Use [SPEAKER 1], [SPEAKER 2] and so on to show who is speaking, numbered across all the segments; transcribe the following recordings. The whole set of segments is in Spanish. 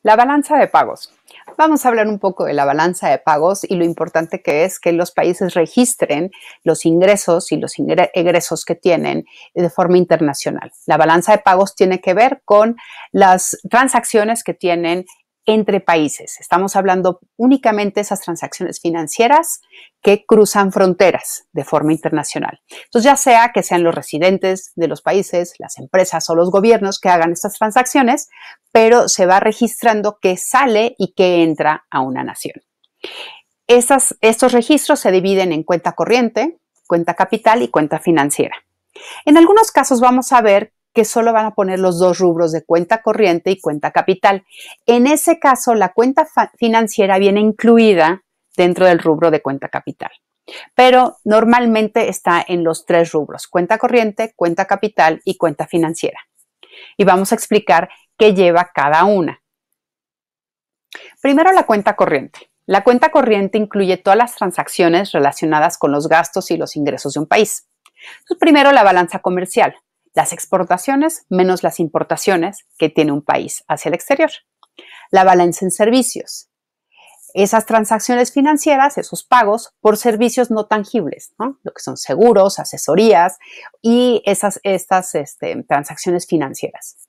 [SPEAKER 1] La balanza de pagos. Vamos a hablar un poco de la balanza de pagos y lo importante que es que los países registren los ingresos y los egresos que tienen de forma internacional. La balanza de pagos tiene que ver con las transacciones que tienen entre países. Estamos hablando únicamente de esas transacciones financieras que cruzan fronteras de forma internacional. Entonces, ya sea que sean los residentes de los países, las empresas o los gobiernos que hagan estas transacciones, pero se va registrando qué sale y qué entra a una nación. Estos registros se dividen en cuenta corriente, cuenta capital y cuenta financiera. En algunos casos vamos a ver que solo van a poner los dos rubros de cuenta corriente y cuenta capital. En ese caso, la cuenta financiera viene incluida dentro del rubro de cuenta capital, pero normalmente está en los tres rubros: cuenta corriente, cuenta capital y cuenta financiera. Y vamos a explicar qué lleva cada una. Primero, la cuenta corriente. La cuenta corriente incluye todas las transacciones relacionadas con los gastos y los ingresos de un país. Entonces, primero, la balanza comercial. Las exportaciones menos las importaciones que tiene un país hacia el exterior. La balanza en servicios. Esas transacciones financieras, esos pagos por servicios no tangibles, ¿no? Lo que son seguros, asesorías y estas transacciones financieras.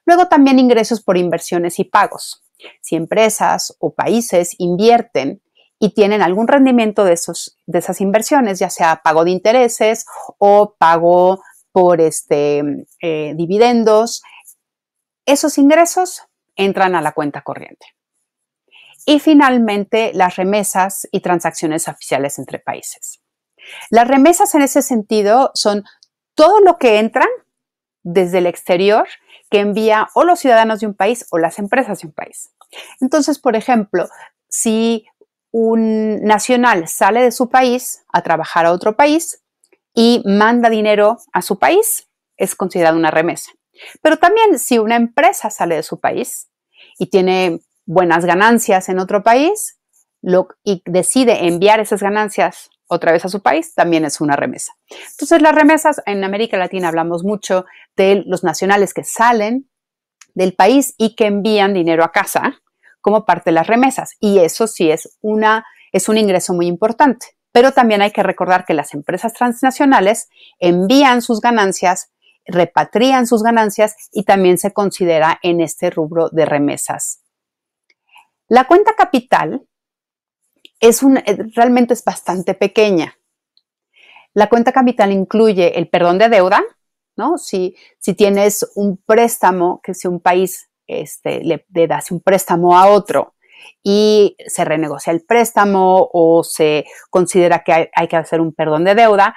[SPEAKER 1] Luego también ingresos por inversiones y pagos. Si empresas o países invierten y tienen algún rendimiento de esas inversiones, ya sea pago de intereses o pago por dividendos, esos ingresos entran a la cuenta corriente. Y finalmente, las remesas y transacciones oficiales entre países. Las remesas en ese sentido son todo lo que entra desde el exterior que envía o los ciudadanos de un país o las empresas de un país. Entonces, por ejemplo, si un nacional sale de su país a trabajar a otro país y manda dinero a su país, es considerado una remesa. Pero también si una empresa sale de su país y tiene buenas ganancias en otro país y decide enviar esas ganancias otra vez a su país, también es una remesa. Entonces, las remesas en América Latina hablamos mucho de los nacionales que salen del país y que envían dinero a casa como parte de las remesas. Y eso sí es un ingreso muy importante. Pero también hay que recordar que las empresas transnacionales envían sus ganancias, repatrian sus ganancias y también se considera en este rubro de remesas. La cuenta capital realmente es bastante pequeña. La cuenta capital incluye el perdón de deuda, ¿no? Si tienes un préstamo, que si un país le das un préstamo a otro y se renegocia el préstamo o se considera que hay que hacer un perdón de deuda,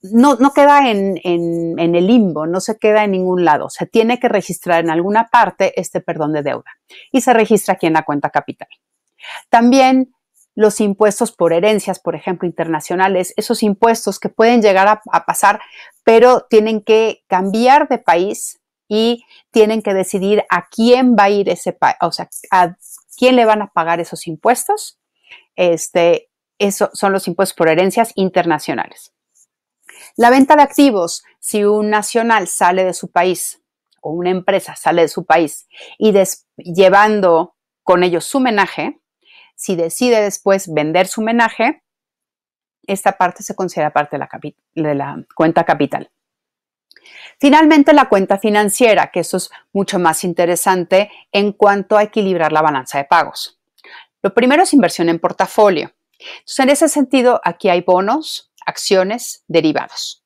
[SPEAKER 1] no queda en el limbo, no se queda en ningún lado. Se tiene que registrar en alguna parte este perdón de deuda y se registra aquí en la cuenta capital. También los impuestos por herencias, por ejemplo, internacionales, esos impuestos que pueden llegar a pasar, pero tienen que cambiar de país y tienen que decidir a quién va a ir ese país, o sea, a quién le van a pagar esos impuestos. Esos son los impuestos por herencias internacionales. La venta de activos, si un nacional sale de su país o una empresa sale de su país y llevando con ellos su menaje, si decide después vender su menaje, esta parte se considera parte de la cuenta capital. Finalmente, la cuenta financiera, que eso es mucho más interesante en cuanto a equilibrar la balanza de pagos. Lo primero es inversión en portafolio. Entonces, en ese sentido, aquí hay bonos, acciones, derivados,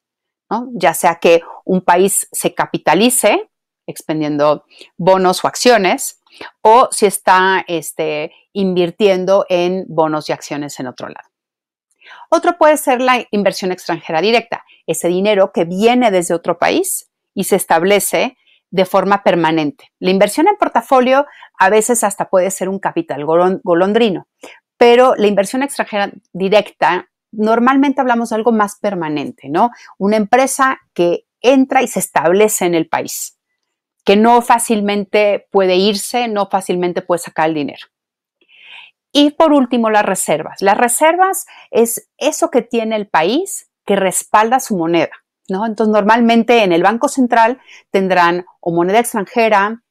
[SPEAKER 1] ¿no? Ya sea que un país se capitalice expendiendo bonos o acciones, o si está invirtiendo en bonos y acciones en otro lado. Otro puede ser la inversión extranjera directa, ese dinero que viene desde otro país y se establece de forma permanente. La inversión en portafolio a veces hasta puede ser un capital golondrino, pero la inversión extranjera directa normalmente hablamos de algo más permanente, ¿no? Una empresa que entra y se establece en el país, que no fácilmente puede irse, no fácilmente puede sacar el dinero. Y por último, las reservas. Las reservas es eso que tiene el país que respalda su moneda, ¿no? Entonces, normalmente en el Banco Central tendrán o moneda extranjera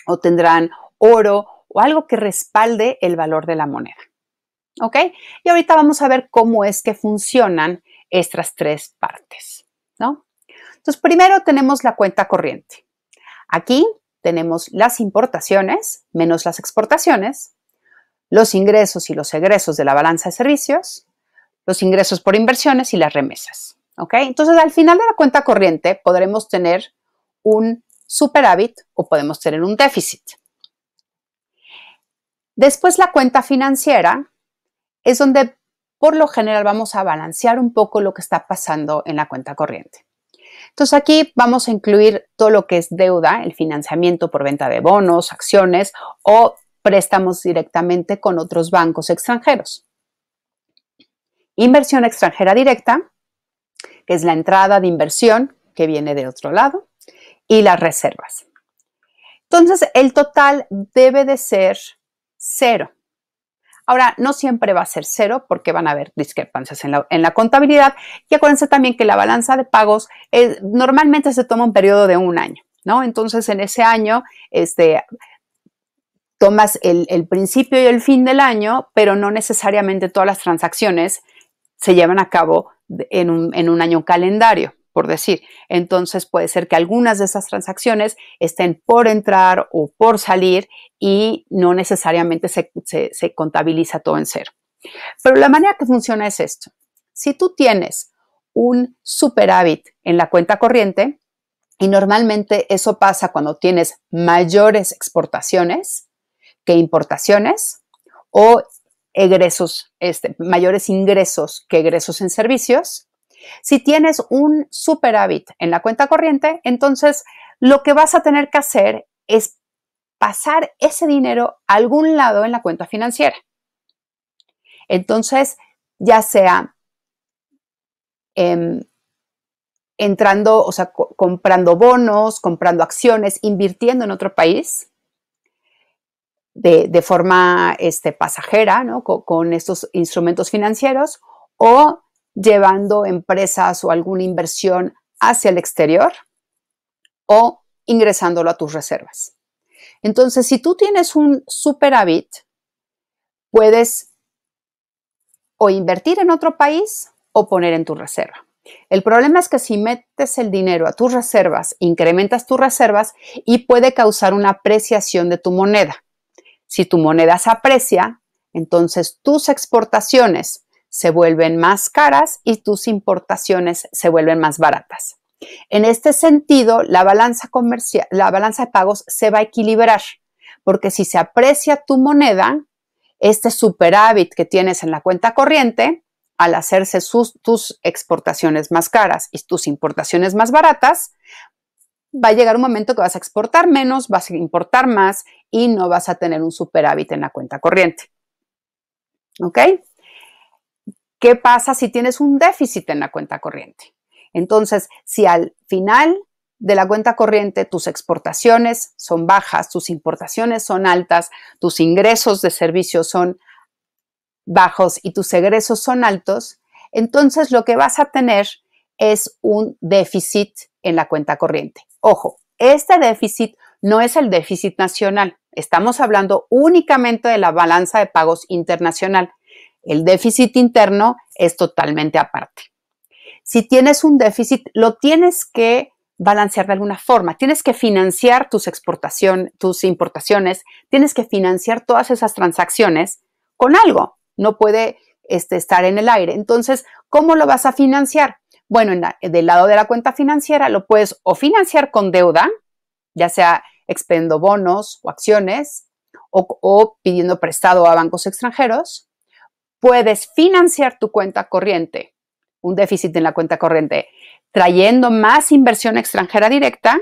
[SPEAKER 1] o tendrán oro o algo que respalde el valor de la moneda. ¿Ok? Y ahorita vamos a ver cómo es que funcionan estas tres partes, ¿no? Entonces, primero tenemos la cuenta corriente. Aquí tenemos las importaciones menos las exportaciones, los ingresos y los egresos de la balanza de servicios, los ingresos por inversiones y las remesas. ¿Ok? Entonces, al final de la cuenta corriente podremos tener un superávit o podemos tener un déficit. Después, la cuenta financiera es donde por lo general vamos a balancear un poco lo que está pasando en la cuenta corriente. Entonces, aquí vamos a incluir todo lo que es deuda, el financiamiento por venta de bonos, acciones o préstamos directamente con otros bancos extranjeros. Inversión extranjera directa, que es la entrada de inversión que viene de otro lado, y las reservas. Entonces, el total debe de ser 0. Ahora, no siempre va a ser 0 porque van a haber discrepancias en la contabilidad. Y acuérdense también que la balanza de pagos normalmente se toma un periodo de 1 año, ¿no? Entonces, en ese año, tomas el principio y el fin del año, pero no necesariamente todas las transacciones se llevan a cabo en un año calendario, por decir. Entonces puede ser que algunas de esas transacciones estén por entrar o por salir y no necesariamente se contabiliza todo en 0. Pero la manera que funciona es esto. Si tú tienes un superávit en la cuenta corriente, y normalmente eso pasa cuando tienes mayores exportaciones que importaciones o egresos, mayores ingresos que egresos en servicios. Si tienes un superávit en la cuenta corriente, entonces lo que vas a tener que hacer es pasar ese dinero a algún lado en la cuenta financiera. Entonces, ya sea entrando, o sea, comprando bonos, comprando acciones, invirtiendo en otro país de forma pasajera, ¿no? Con estos instrumentos financieros, o llevando empresas o alguna inversión hacia el exterior o ingresándolo a tus reservas. Entonces, si tú tienes un superávit, puedes o invertir en otro país o poner en tu reserva. El problema es que si metes el dinero a tus reservas, incrementas tus reservas y puede causar una apreciación de tu moneda. Si tu moneda se aprecia, entonces tus exportaciones se vuelven más caras y tus importaciones se vuelven más baratas. En este sentido, la balanza de pagos se va a equilibrar, porque si se aprecia tu moneda, este superávit que tienes en la cuenta corriente, al hacerse tus exportaciones más caras y tus importaciones más baratas, va a llegar un momento que vas a exportar menos, vas a importar más y no vas a tener un superávit en la cuenta corriente. ¿Ok? ¿Qué pasa si tienes un déficit en la cuenta corriente? Entonces, si al final de la cuenta corriente tus exportaciones son bajas, tus importaciones son altas, tus ingresos de servicios son bajos y tus egresos son altos, entonces lo que vas a tener es un déficit en la cuenta corriente. Ojo, este déficit no es el déficit nacional. Estamos hablando únicamente de la balanza de pagos internacional. El déficit interno es totalmente aparte. Si tienes un déficit, lo tienes que balancear de alguna forma. Tienes que financiar tus importaciones, tienes que financiar todas esas transacciones con algo. No puede estar en el aire. Entonces, ¿cómo lo vas a financiar? Bueno, del lado de la cuenta financiera lo puedes o financiar con deuda, ya sea expendiendo bonos o acciones o pidiendo prestado a bancos extranjeros. Puedes financiar tu cuenta corriente, un déficit en la cuenta corriente, trayendo más inversión extranjera directa.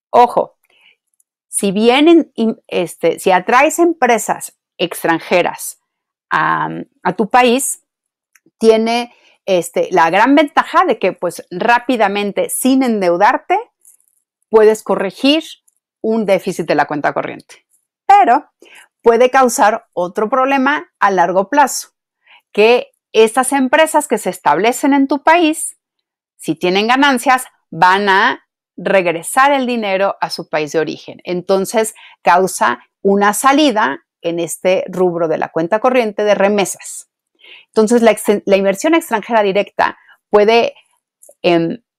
[SPEAKER 1] Ojo, si atraes empresas extranjeras a tu país, tiene la gran ventaja de que pues rápidamente, sin endeudarte, puedes corregir un déficit de la cuenta corriente. Pero puede causar otro problema a largo plazo, que estas empresas que se establecen en tu país, si tienen ganancias, van a regresar el dinero a su país de origen. Entonces, causa una salida en este rubro de la cuenta corriente de remesas. Entonces, la inversión extranjera directa puede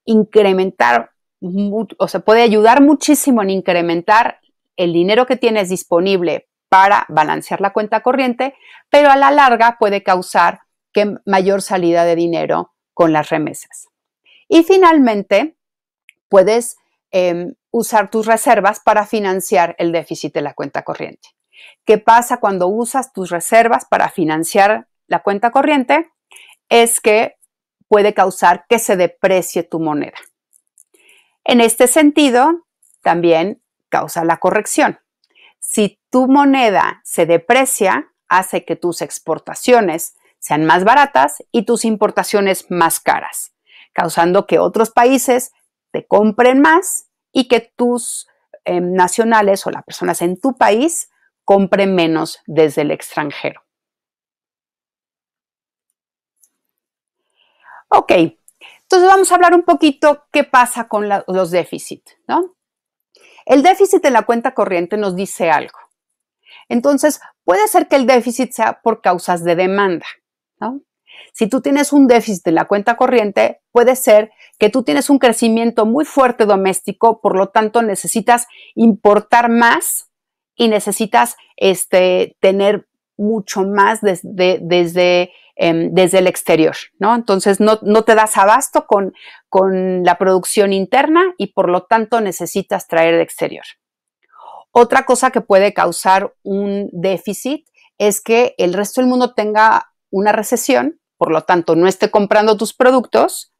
[SPEAKER 1] incrementar, o sea, puede ayudar muchísimo en incrementar el dinero que tienes disponible para balancear la cuenta corriente, pero a la larga puede causar que mayor salida de dinero con las remesas. Y finalmente, puedes usar tus reservas para financiar el déficit de la cuenta corriente. ¿Qué pasa cuando usas tus reservas para financiar la cuenta corriente? Es que puede causar que se deprecie tu moneda. En este sentido, también causa la corrección. Si tu moneda se deprecia, hace que tus exportaciones sean más baratas y tus importaciones más caras, causando que otros países te compren más y que tus nacionales o las personas en tu país compren menos desde el extranjero. Ok, entonces vamos a hablar un poquito qué pasa con los déficits, ¿no? El déficit en la cuenta corriente nos dice algo. Entonces, puede ser que el déficit sea por causas de demanda, ¿no? Si tú tienes un déficit en la cuenta corriente, puede ser que tú tienes un crecimiento muy fuerte doméstico, por lo tanto necesitas importar más y necesitas tener mucho más desde el exterior, ¿no? Entonces no te das abasto con la producción interna y por lo tanto necesitas traer de exterior. Otra cosa que puede causar un déficit es que el resto del mundo tenga una recesión, por lo tanto no esté comprando tus productos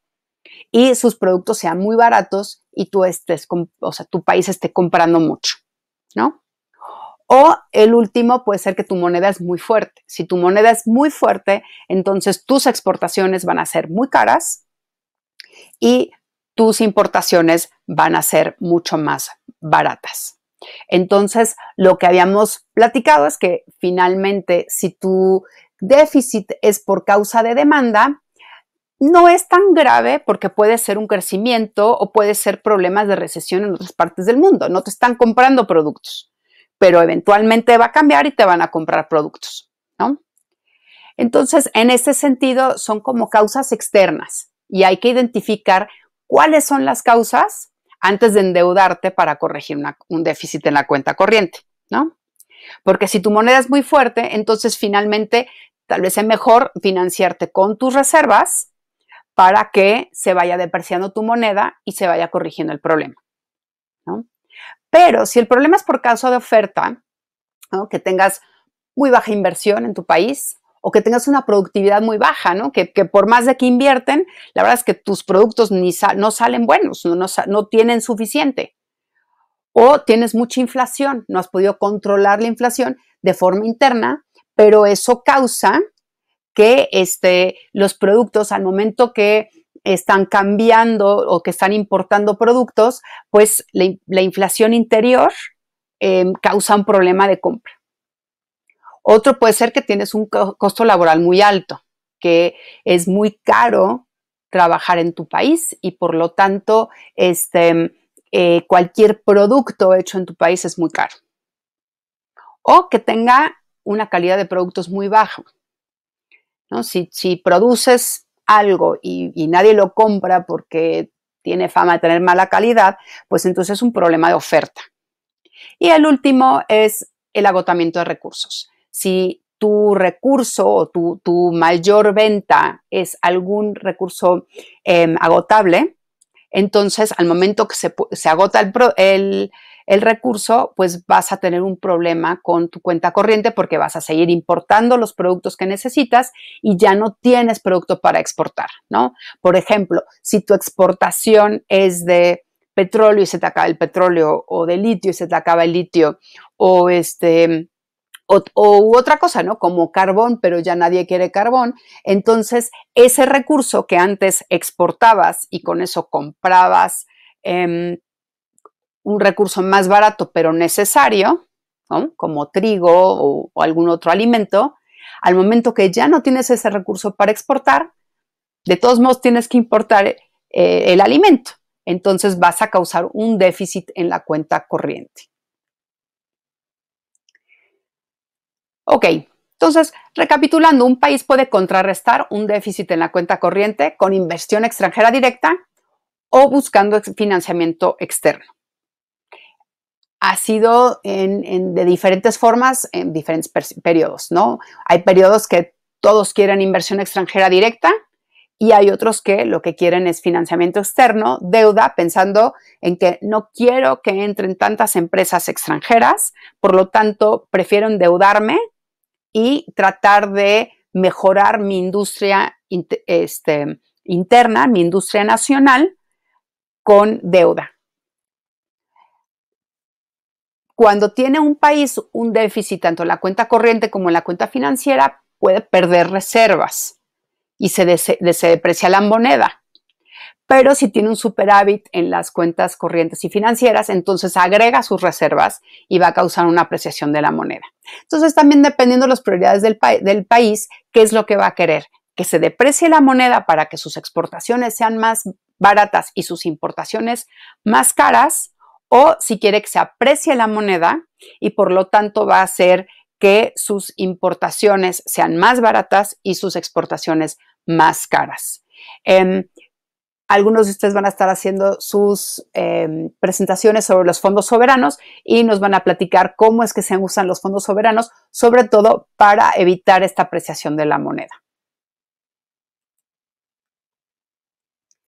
[SPEAKER 1] y sus productos sean muy baratos y tu país esté comprando mucho, ¿no? O el último puede ser que tu moneda es muy fuerte. Si tu moneda es muy fuerte, entonces tus exportaciones van a ser muy caras y tus importaciones van a ser mucho más baratas. Entonces, lo que habíamos platicado es que finalmente, si tu déficit es por causa de demanda, no es tan grave porque puede ser un crecimiento o puede ser problemas de recesión en otras partes del mundo. No te están comprando productos, pero eventualmente va a cambiar y te van a comprar productos, ¿no? Entonces, en ese sentido, son como causas externas y hay que identificar cuáles son las causas antes de endeudarte para corregir un déficit en la cuenta corriente, ¿no? Porque si tu moneda es muy fuerte, entonces finalmente tal vez es mejor financiarte con tus reservas para que se vaya depreciando tu moneda y se vaya corrigiendo el problema, ¿no? Pero si el problema es por causa de oferta, ¿no? Que tengas muy baja inversión en tu país o que tengas una productividad muy baja, ¿no? Que por más de que invierten, la verdad es que tus productos no salen buenos, no tienen suficiente. O tienes mucha inflación, no has podido controlar la inflación de forma interna, pero eso causa que los productos al momento que están cambiando o que están importando productos, pues la inflación interior causa un problema de compra. Otro puede ser que tienes un costo laboral muy alto, que es muy caro trabajar en tu país y por lo tanto cualquier producto hecho en tu país es muy caro. O que tenga una calidad de productos muy baja, ¿no? Si produces algo y nadie lo compra porque tiene fama de tener mala calidad, pues entonces es un problema de oferta. Y el último es el agotamiento de recursos. Si tu recurso o tu mayor venta es algún recurso agotable, entonces al momento que se agota el recurso, pues vas a tener un problema con tu cuenta corriente porque vas a seguir importando los productos que necesitas y ya no tienes producto para exportar, ¿no? Por ejemplo, si tu exportación es de petróleo y se te acaba el petróleo, o de litio y se te acaba el litio, o otra cosa, ¿no? Como carbón, pero ya nadie quiere carbón. Entonces, ese recurso que antes exportabas y con eso comprabas un recurso más barato, pero necesario, ¿no? Como trigo o algún otro alimento, al momento que ya no tienes ese recurso para exportar, de todos modos tienes que importar el alimento. Entonces vas a causar un déficit en la cuenta corriente. Ok, entonces, recapitulando, un país puede contrarrestar un déficit en la cuenta corriente con inversión extranjera directa o buscando financiamiento externo. Ha sido de diferentes formas en diferentes periodos, ¿no? Hay periodos que todos quieren inversión extranjera directa y hay otros que lo que quieren es financiamiento externo, deuda, pensando en que no quiero que entren tantas empresas extranjeras, por lo tanto, prefiero endeudarme y tratar de mejorar mi industria interna, mi industria nacional, con deuda. Cuando tiene un país un déficit tanto en la cuenta corriente como en la cuenta financiera, puede perder reservas y se deprecia la moneda. Pero si tiene un superávit en las cuentas corrientes y financieras, entonces agrega sus reservas y va a causar una apreciación de la moneda. Entonces, también dependiendo de las prioridades del país, ¿qué es lo que va a querer? Que se deprecie la moneda para que sus exportaciones sean más baratas y sus importaciones más caras, o si quiere que se aprecie la moneda y por lo tanto va a hacer que sus importaciones sean más baratas y sus exportaciones más caras. Algunos de ustedes van a estar haciendo sus presentaciones sobre los fondos soberanos y nos van a platicar cómo es que se usan los fondos soberanos, sobre todo para evitar esta apreciación de la moneda.